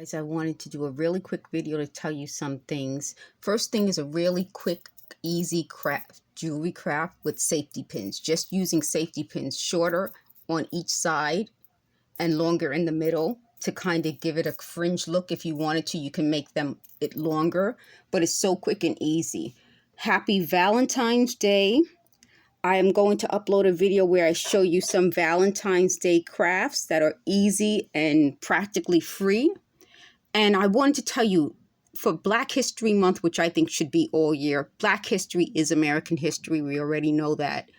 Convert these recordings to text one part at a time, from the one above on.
Guys, I wanted to do a really quick video to tell you some things. First thing is a really quick, easy jewelry craft with safety pins. Just using safety pins, shorter on each side and longer in the middle to kind of give it a fringe look. If you wanted to, you can make it longer, but it's so quick and easy. Happy Valentine's Day. I am going to upload a video where I show you some Valentine's Day crafts that are easy and practically free. And I wanted to tell you, for Black History Month, which I think should be all year, Black history is American history. We already know that.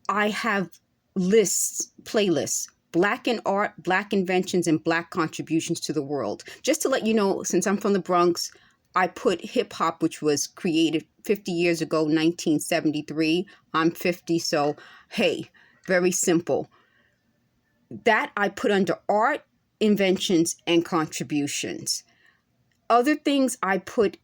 I have playlists, Black in art, Black inventions, and Black contributions to the world. Just to let you know, since I'm from the Bronx, I put hip hop, which was created 50 years ago, 1973. I'm 50, so hey, very simple. That I put under art, inventions, and contributions. Other things I put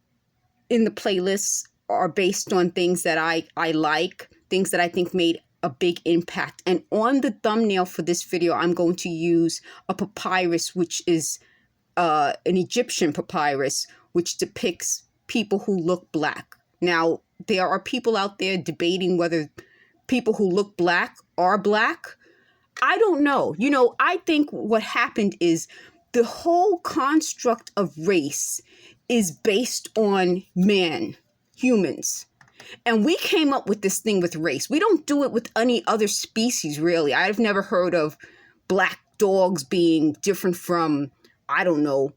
in the playlists are based on things that I like, things that I think made a big impact. And on the thumbnail for this video, I'm going to use a papyrus, which is an Egyptian papyrus, which depicts people who look Black. Now, there are people out there debating whether people who look Black are Black. I don't know. I think what happened is the whole construct of race is based on man, humans. And we came up with this thing with race. We don't do it with any other species, really. I've never heard of black dogs being different from, I don't know,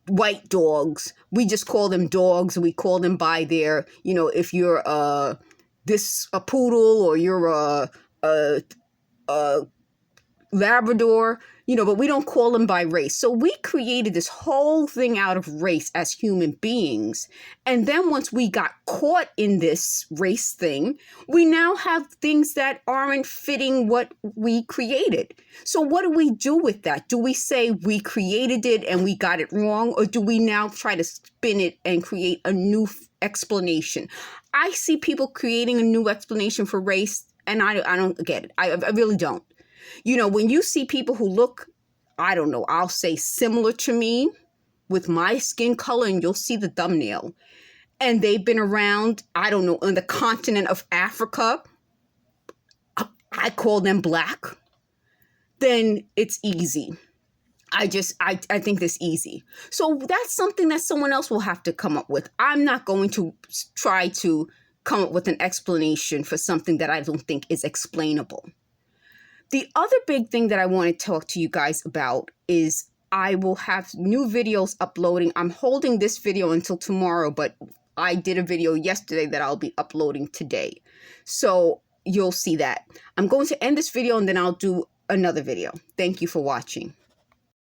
white dogs. We just call them dogs. We call them by their, if you're a poodle or you're a Labrador, but we don't call them by race. So we created this whole thing out of race as human beings. And then once we got caught in this race thing, we now have things that aren't fitting what we created. So what do we do with that? Do we say we created it and we got it wrong? Or do we now try to spin it and create a new explanation? I see people creating a new explanation for race, and I don't get it. I really don't. When you see people who look, I don't know, I'll say similar to me with my skin color, and you'll see the thumbnail, and they've been around, I don't know, on the continent of Africa, I call them Black, then it's easy. I think this easy. So that's something that someone else will have to come up with. I'm not going to try to come up with an explanation for something that I don't think is explainable. The other big thing that I want to talk to you guys about is I will have new videos uploading. I'm holding this video until tomorrow, but I did a video yesterday that I'll be uploading today. So you'll see that. I'm going to end this video and then I'll do another video. Thank you for watching.